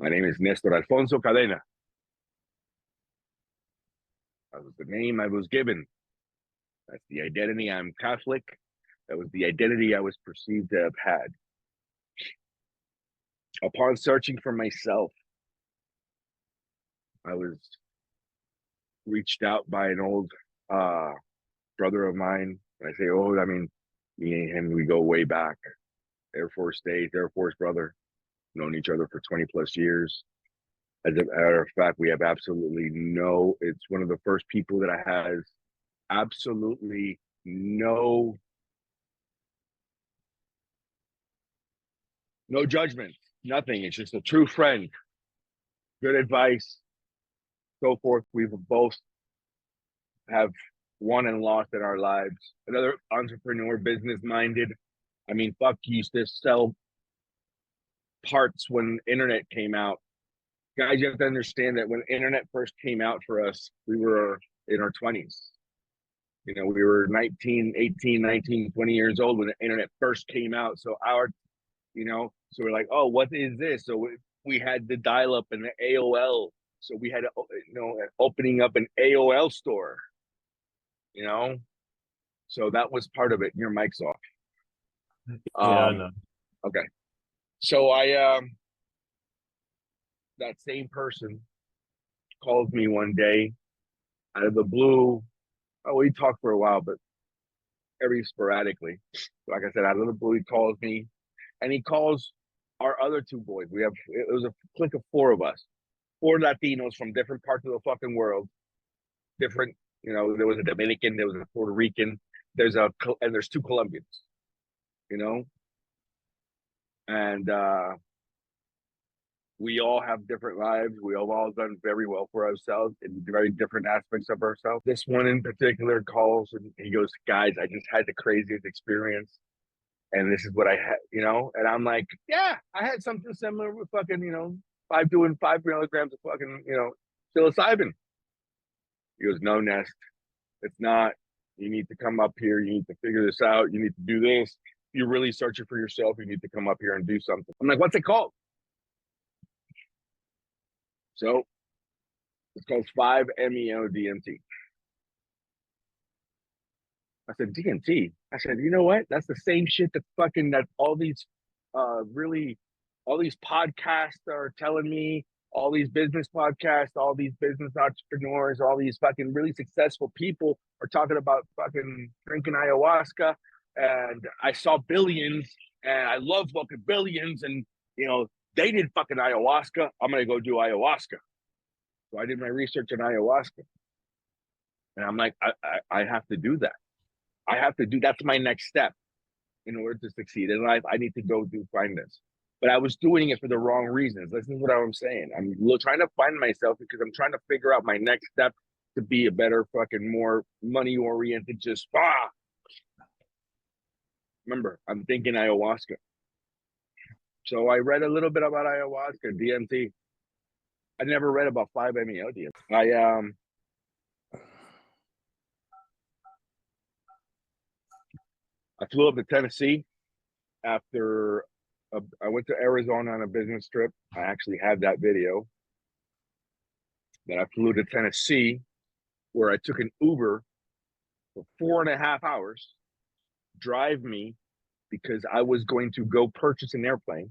My name is Nestor Alfonso Cadena. That was the name I was given. That's the identity. I'm Catholic. That was the identity I was perceived to have had. Upon searching for myself, I was reached out by an old brother of mine. And I say old, I mean, me and him, we go way back. Air Force days, Air Force brother. Known each other for 20 plus years. As a matter of fact, we have absolutely it's one of the first people that has absolutely no judgment, nothing. It's just a true friend, good advice, so forth. We've both have won and lost in our lives. Another entrepreneur, business minded. I mean, fuck, used to sell parts when internet came out. Guys, you have to understand that when internet first came out for us, we were in our 20s. You know, we were 19, 18, 19, 20 years old when the internet first came out. So so we're like, oh, what is this? So we had the dial-up and the AOL. So we had, opening up an AOL store, So that was part of it. Your mic's off. Yeah, I know. Okay. So that same person called me one day out of the blue. Oh, we talked for a while, but very sporadically. Like I said, out of the blue, he calls me, and he calls our other two boys. It was a clique of four of us, four Latinos from different parts of the fucking world. Different, there was a Dominican, there was a Puerto Rican, there's two Colombians, and we all have different lives. We have all done very well for ourselves in very different aspects of ourselves. This one in particular calls and he goes, guys, I just had the craziest experience. And this is what I had, and I'm like, yeah, I had something similar with fucking, doing 5 milligrams of fucking, psilocybin. He goes, no, Nest, it's not. You need to come up here. You need to figure this out. You need to do this. If you're really searching for yourself, you need to come up here and do something. I'm like, what's it called? So it's called 5-MeO-DMT. I said, DMT? I said, you know what? That's the same shit that all these all these podcasts are telling me, all these business podcasts, all these business entrepreneurs, all these fucking really successful people are talking about fucking drinking ayahuasca. And I saw Billions and I love fucking Billions and, they did fucking ayahuasca. I'm going to go do ayahuasca. So I did my research on ayahuasca. And I'm like, I have to do that. That's my next step in order to succeed in life. I need to go find this. But I was doing it for the wrong reasons. This is what I'm saying. I'm trying to find myself because I'm trying to figure out my next step to be a better fucking more money-oriented, Remember, I'm thinking ayahuasca. So I read a little bit about ayahuasca, DMT. I never read about 5-MeO-DMT. I flew up to Tennessee after I went to Arizona on a business trip. I actually had that video. Then I flew to Tennessee where I took an Uber for 4.5 hours, drive me because I was going to go purchase an airplane.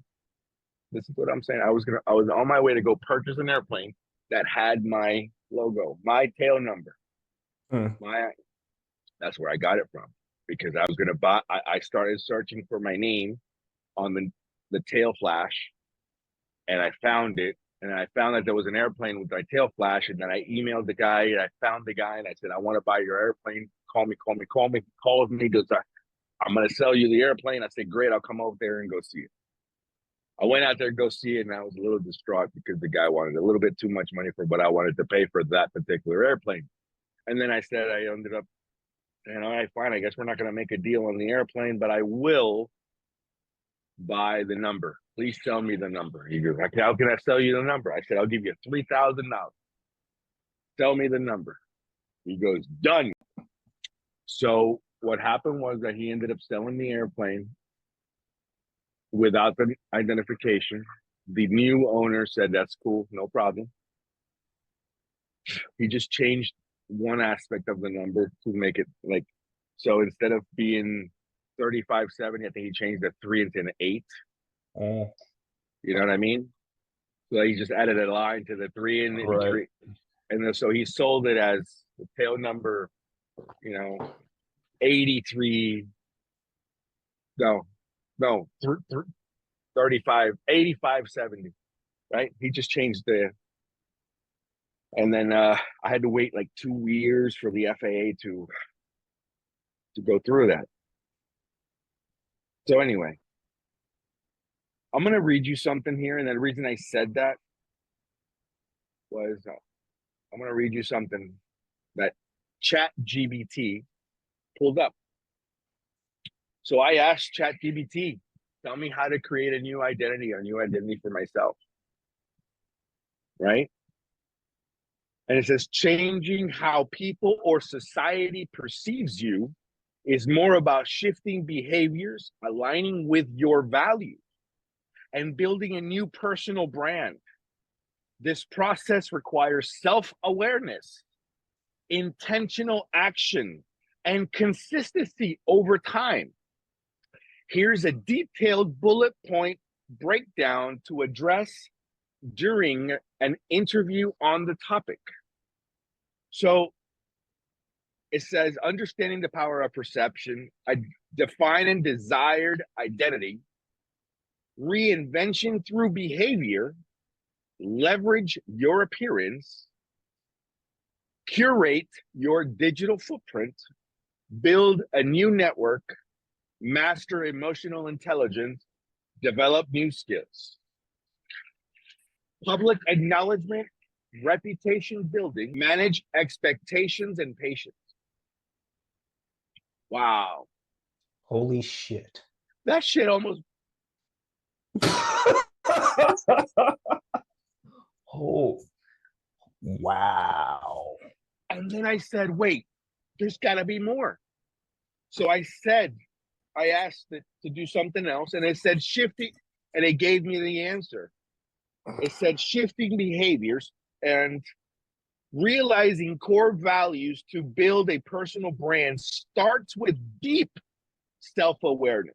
This is what I'm saying. I was on my way to go purchase an airplane that had my logo, my tail number. That's where I got it from. Because I was going to buy, I started searching for my name on the tail flash, and I found it, and I found that there was an airplane with my tail flash, and then I emailed the guy, and I found the guy, and I said, I want to buy your airplane. Call me. He calls me, goes, I'm going to sell you the airplane. I said, great, I'll come over there and go see it. I went out there to go see it, and I was a little distraught because the guy wanted a little bit too much money for what I wanted to pay for that particular airplane. And then I ended up, all right, fine, I guess we're not going to make a deal on the airplane, but I will buy the number. Please tell me the number. He goes, how can I sell you the number? I said, I'll give you $3,000. Tell me the number. He goes, done. So what happened was that he ended up selling the airplane without the identification. The new owner said, that's cool, no problem. He just changed one aspect of the number to make it like, so instead of being 3570, I think he changed the 3 into an 8. Oh, You know what I mean? So he just added a line to the 3 and right. 3. And then, so he sold it as the tail number, 83. No, 35, 8570. Right? He just changed and then I had to wait like 2 years for the FAA to go through that. So anyway, I'm going to read you something here. And the reason I said that was I'm going to read you something that ChatGPT pulled up. So I asked ChatGPT, tell me how to create a new identity for myself. Right? And it says, changing how people or society perceives you is more about shifting behaviors, aligning with your values, and building a new personal brand. This process requires self-awareness, intentional action, and consistency over time. Here's a detailed bullet point breakdown to address during an interview on the topic. So it says, understanding the power of perception, define and desired identity, reinvention through behavior, leverage your appearance, curate your digital footprint, build a new network, master emotional intelligence, develop new skills. Public acknowledgement, reputation building, manage expectations and patience. Wow. Holy shit. That shit almost. Oh, wow. And then I said, wait, there's got to be more. So I asked it to do something else, and it said shifting, and it gave me the answer. It said shifting behaviors and realizing core values to build a personal brand starts with deep self-awareness.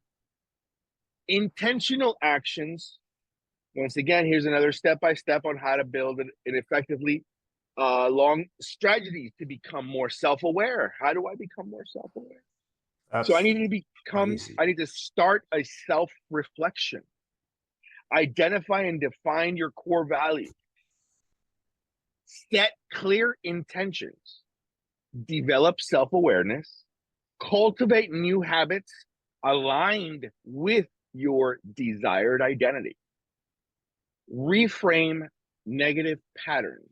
Intentional actions. Once again, here's another step-by-step on how to build an effectively long strategies to become more self-aware. How do I become more self-aware? So I need I need to start a self-reflection. Identify and define your core values. Set clear intentions. Develop self-awareness. Cultivate new habits aligned with your desired identity. Reframe negative patterns.